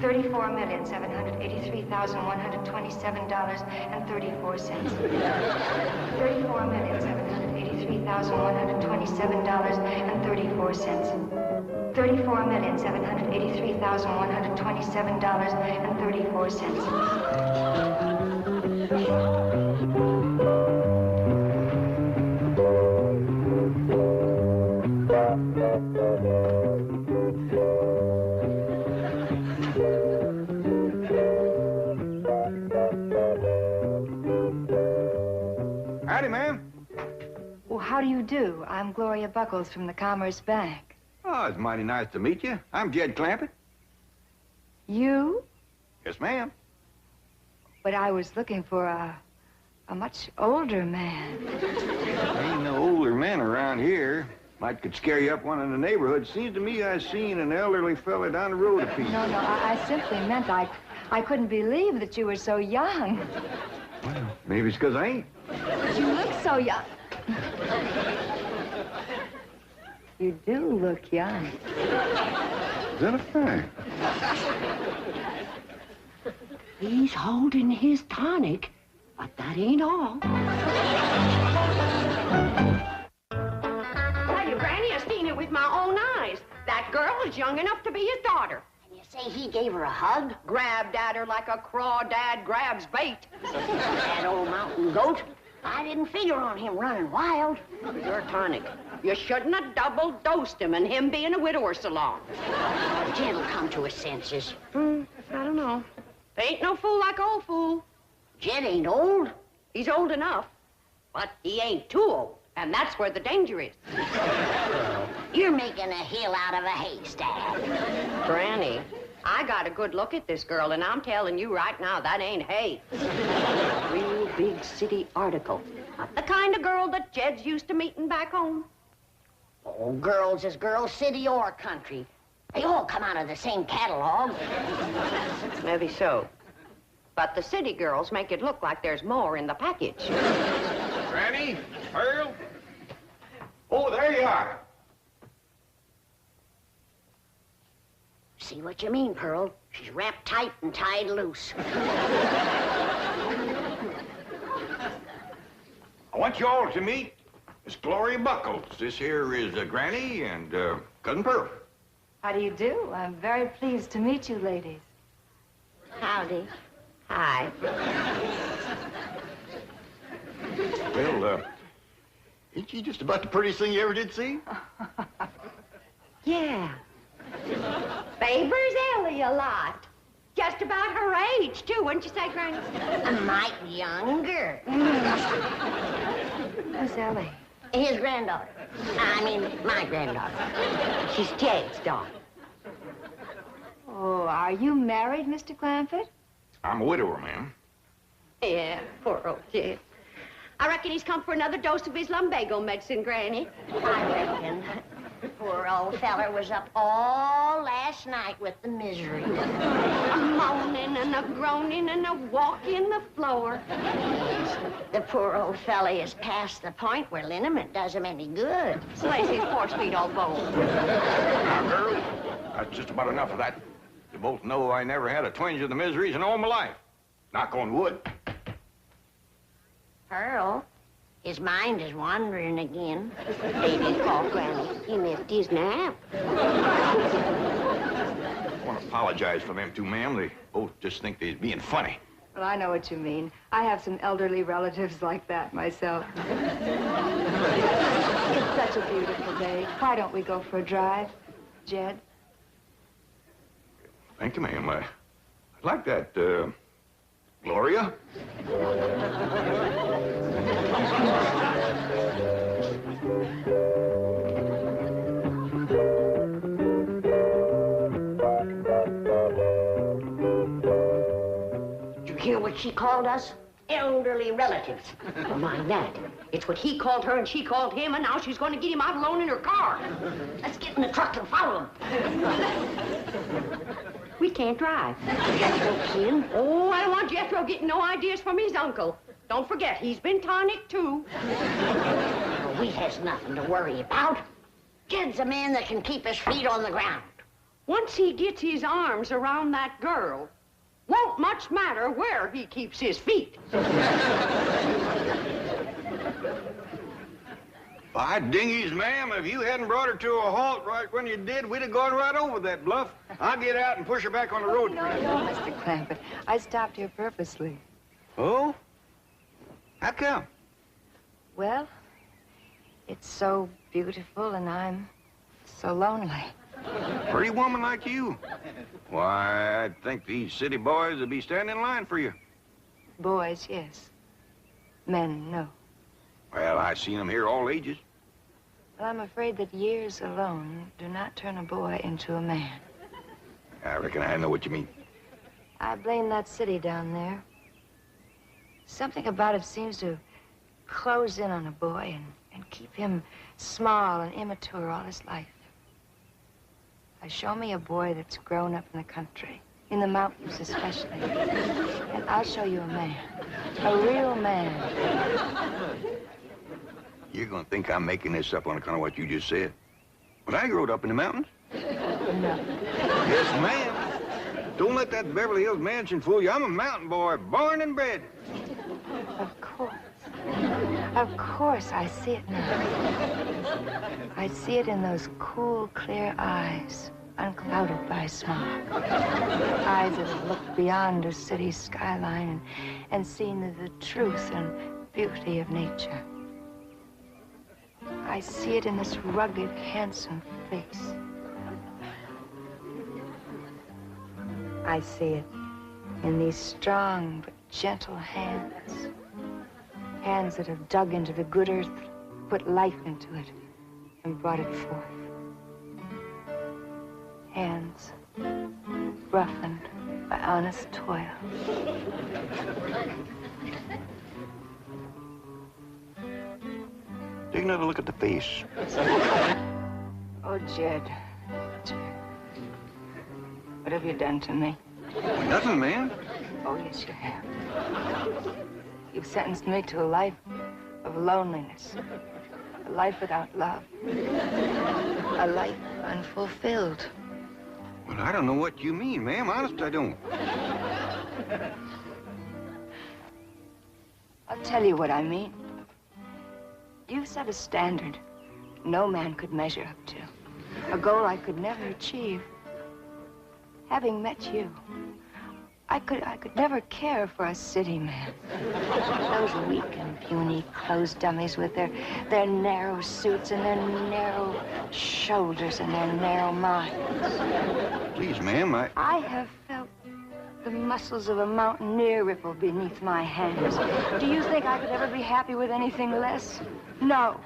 $34,783,127.34. $34,783,127.34. Howdy, ma'am. Well, how do you do? I'm Gloria Buckles from the Commerce Bank. Oh, it's mighty nice to meet you. I'm Jed Clampett. You? Yes, ma'am. But I was looking for a much older man. Ain't no older men around here. Might could scare you up one in the neighborhood. Seems to me I seen an elderly fella down the road a piece. No, I simply meant I couldn't believe that you were so young. Well, maybe it's because I ain't. You look so young. You do look young. Is that a fact? He's holding his tonic, but that ain't all. Tell you, Granny, I've seen it with my own eyes. That girl is young enough to be his daughter. And you say he gave her a hug? Grabbed at her like a crawdad grabs bait. That old mountain goat. I didn't figure on him running wild. Your tonic. You shouldn't have double-dosed him and him being a widower so long. Jed'll come to his senses. I don't know. There ain't no fool like old fool. Jed ain't old. He's old enough, but he ain't too old, and that's where the danger is. You're making a hill out of a haystack. Granny, I got a good look at this girl, and I'm telling you right now, that ain't hay. Real big city article. Not the kind of girl that Jed's used to meeting back home. Oh, girls is girls, city or country. They all come out of the same catalog. Maybe so. But the city girls make it look like there's more in the package. Granny, Pearl. Oh, there you are. See what you mean, Pearl. She's wrapped tight and tied loose. I want you all to meet Miss Gloria Buckles. This here is Granny and Cousin Pearl. How do you do? I'm very pleased to meet you, ladies. Howdy. Hi. Well, ain't she just about the prettiest thing you ever did see? Yeah. Favors Ellie a lot. Just about her age, too, wouldn't you say, Granny? A mite younger. Who's Ellie? His granddaughter. I mean, my granddaughter. She's Jed's daughter. Oh, are you married, Mr. Clampett? I'm a widower, ma'am. Yeah, poor old Jed. I reckon he's come for another dose of his lumbago medicine, Granny. I reckon. The poor old feller was up all last night with the misery. A moaning and a groaning and a walking the floor. The poor old fella is past the point where liniment does him any good. Slays his 4 feet all bone. Now, girls, that's just about enough of that. You both know I never had a twinge of the miseries in all my life. Knock on wood. Pearl, his mind is wandering again. Baby called Granny. He missed his nap. I want to apologize for them two, ma'am. They both just think they're being funny. Well, I know what you mean. I have some elderly relatives like that myself. It's such a beautiful day. Why don't we go for a drive, Jed? Thank you, ma'am. I'd like that, Gloria. Did you hear what she called us? Elderly relatives. Well, mind that. It's what he called her and she called him, and now she's going to get him out alone in her car. Let's get in the truck and follow him. We can't drive. Jethro Kin. Oh, I don't want Jethro getting no ideas from his uncle. Don't forget, he's been tonic, too. Well, we has nothing to worry about. Jed's a man that can keep his feet on the ground. Once he gets his arms around that girl, won't much matter where he keeps his feet. By dingies, ma'am, if you hadn't brought her to a halt right when you did, we'd have gone right over that bluff. I'll get out and push her back on the road. No, Mr. Clampett. I stopped here purposely. Oh? How come? Well, it's so beautiful and I'm so lonely. Pretty woman like you. Why, I'd think these city boys would be standing in line for you. Boys, yes. Men, no. Well, I've seen them here all ages. Well, I'm afraid that years alone do not turn a boy into a man. I reckon I know what you mean. I blame that city down there. Something about it seems to close in on a boy and keep him small and immature all his life. Show me a boy that's grown up in the country, in the mountains especially, and I'll show you a man, a real man. You're gonna think I'm making this up on account of what you just said. But I grew up in the mountains. No. Yes, ma'am. Don't let that Beverly Hills mansion fool you. I'm a mountain boy, born and bred. Of course. Of course, I see it now. I see it in those cool, clear eyes, unclouded by smog. Eyes that have looked beyond a city's skyline and seen the truth and beauty of nature. I see it in this rugged, handsome face. I see it in these strong but gentle hands. Hands that have dug into the good earth, put life into it, and brought it forth. Hands roughened by honest toil. Take another look at the face. Oh, Jed. What have you done to me? Nothing, ma'am. Oh, yes, you have. You've sentenced me to a life of loneliness, a life without love, a life unfulfilled. Well, I don't know what you mean, ma'am. Honest, I don't. I'll tell you what I mean. You've set a standard no man could measure up to, a goal I could never achieve. Having met you, I could never care for a city man. Those weak and puny clothes dummies with their narrow suits and their narrow shoulders and their narrow minds. Please, ma'am, I have felt the muscles of a mountaineer ripple beneath my hands. Do you think I could ever be happy with anything less? No.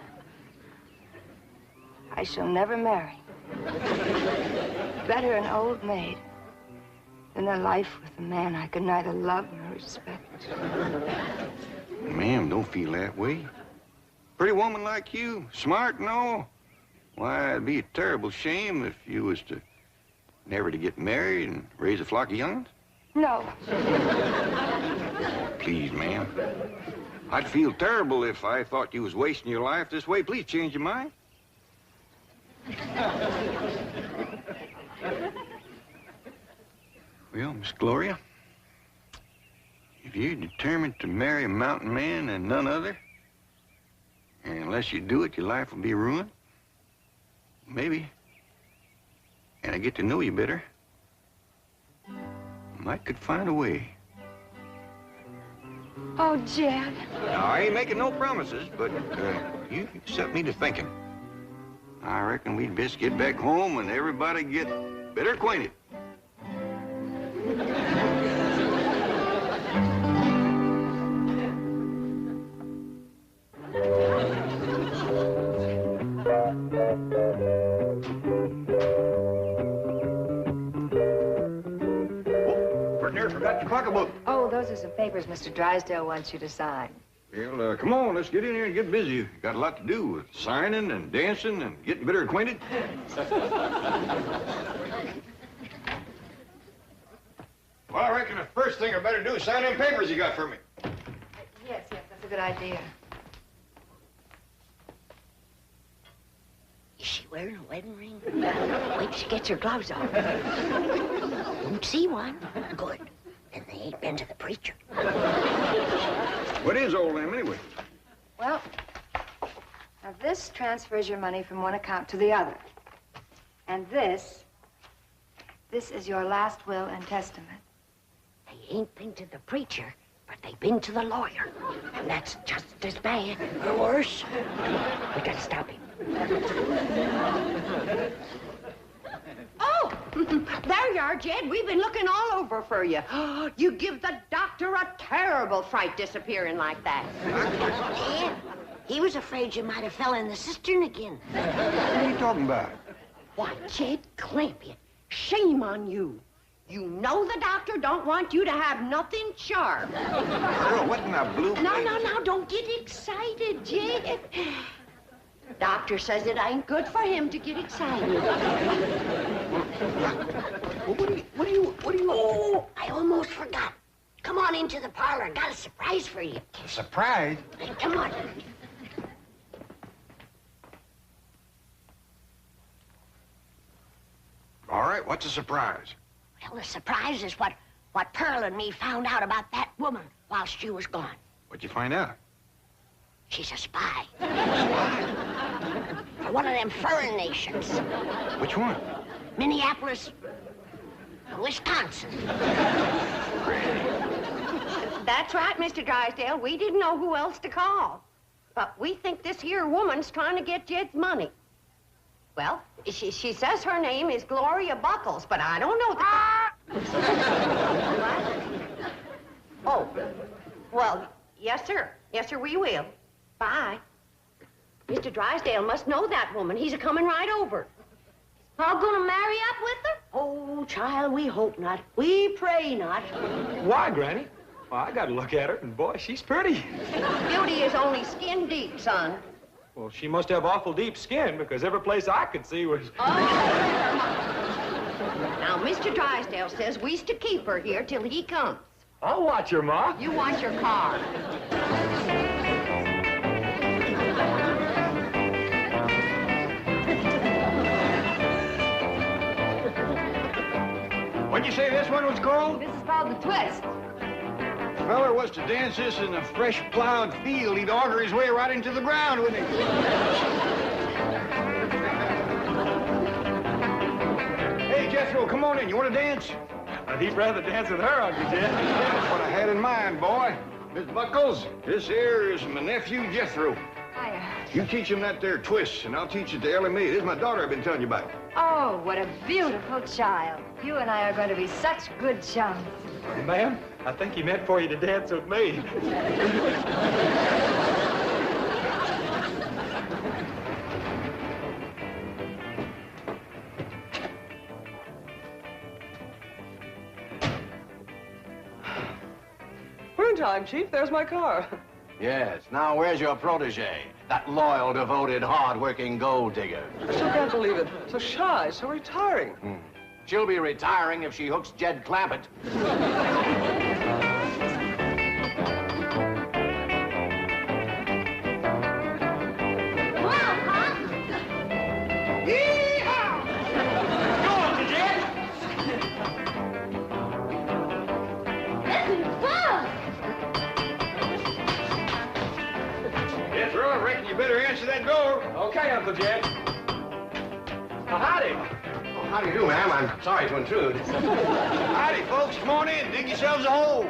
I shall never marry. Better an old maid than a life with a man I could neither love nor respect. Ma'am, don't feel that way. Pretty woman like you, smart and all. Why, it'd be a terrible shame if you was to never to get married and raise a flock of young'uns. No. Please, ma'am. I'd feel terrible if I thought you was wasting your life this way. Please change your mind. Well, Miss Gloria, if you're determined to marry a mountain man and none other, and unless you do it, your life will be ruined, maybe, and I get to know you better, I might could find a way. Oh, Jed. Now, I ain't making no promises, but you set me to thinking. I reckon we'd best get back home and everybody get better acquainted. Forgot your pocketbook. Oh, those are some papers Mr. Drysdale wants you to sign. Well, come on, let's get in here and get busy. Got a lot to do with signing and dancing and getting better acquainted. Well, I reckon the first thing I better do is sign them papers you got for me. Yes, that's a good idea. Is she wearing a wedding ring? Wait till she gets her gloves off. Don't see one. Good. Then they ain't been to the preacher. What is old Lamb, anyway? Well, now this transfers your money from one account to the other. And this is your last will and testament. They ain't been to the preacher, but they've been to the lawyer. And that's just as bad or worse. We gotta stop him. Oh, there you are, Jed. We've been looking all over for you. You give the doctor a terrible fright disappearing like that. Yeah, he was afraid you might have fell in the cistern again. What are you talking about? Why, Jed Clampett, shame on you. You know the doctor don't want you to have nothing sharp. Girl, what in the blue? No, don't get excited, Jed. Doctor says it ain't good for him to get excited. What do you... Oh, I almost forgot. Come on into the parlor. Got a surprise for you. A surprise? Hey, come on. All right, what's a surprise? Well, the surprise is what Pearl and me found out about that woman whilst you was gone. What'd you find out? She's a spy. For one of them foreign nations. Which one? Minneapolis, Wisconsin. That's right, Mr. Drysdale. We didn't know who else to call. But we think this here woman's trying to get Jed's money. Well, she says her name is Gloria Buckles, but I don't know What? Oh, well, yes, sir. Yes, sir, we will. Bye. Mr. Drysdale must know that woman. He's a-coming right over. Paul gonna marry up with her? Oh, child, we hope not. We pray not. Why, Granny? Well, I gotta look at her, and boy, she's pretty. Beauty is only skin deep, son. Well, she must have awful deep skin, because every place I could see was... Oh. Now, Mr. Drysdale says we's to keep her here till he comes. I'll watch her, Ma. You watch your car. What'd you say this one was called? This is called the twist. If a feller was to dance this in a fresh plowed field, he'd auger his way right into the ground, wouldn't he? Hey, Jethro, come on in. You want to dance? He'd rather dance with her, Uncle Jed. That's what I had in mind, boy. Miss Buckles, this here is my nephew, Jethro. Hiya. You teach him that there twist, and I'll teach it to Ellie Mae. This is my daughter I've been telling you about. Oh, what a beautiful child. You and I are going to be such good chums. Ma'am, I think he meant for you to dance with me. We're in time, Chief. There's my car. Yes. Now, where's your protege? That loyal, devoted, hard-working gold digger. I still can't believe it. So shy, so retiring. She'll be retiring if she hooks Jed Clampett. Jethro, I reckon you better answer that door. Okay, Uncle Jed. Howdy. Oh, how do you do, ma'am? I'm sorry to intrude. Howdy, folks. Come on in. Dig yourselves a hole.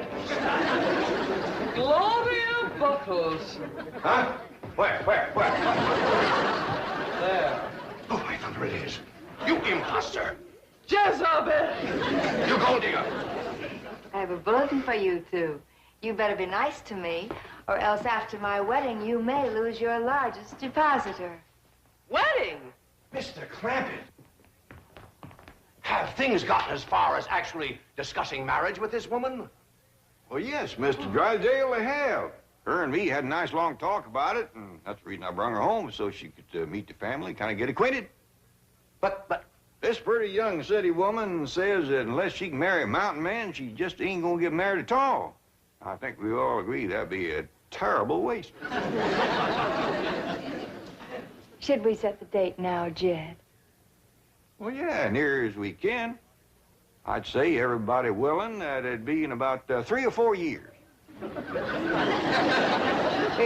Gloria Buckles. Huh? Where? There. Oh, my thunder, it is. You imposter. Jezebel! You gold digger. I have a bulletin for you two. You better be nice to me, or else after my wedding, you may lose your largest depositor. Wedding? Mr. Clampett. Have things gotten as far as actually discussing marriage with this woman? Well, yes, Mr. Drysdale, they have. Her and me had a nice long talk about it, and that's the reason I brung her home, so she could meet the family, kind of get acquainted. But... This pretty young city woman says that unless she can marry a mountain man, she just ain't gonna get married at all. I think we all agree that'd be a terrible waste. Should we set the date now, Jed? Well, yeah, near as we can. I'd say everybody willing that it'd be in about 3 or 4 years. 3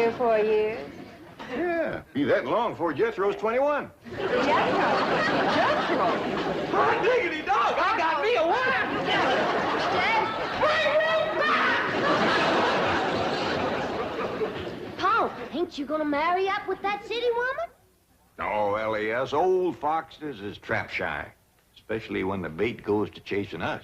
or 4 years? Yeah, be that long before Jethro's 21. Jethro! Hot diggity dog, I got me a wife! Bring me back! Paul, ain't you gonna marry up with that city woman? No, LAS, old foxes is trap shy, especially when the bait goes to chasing us.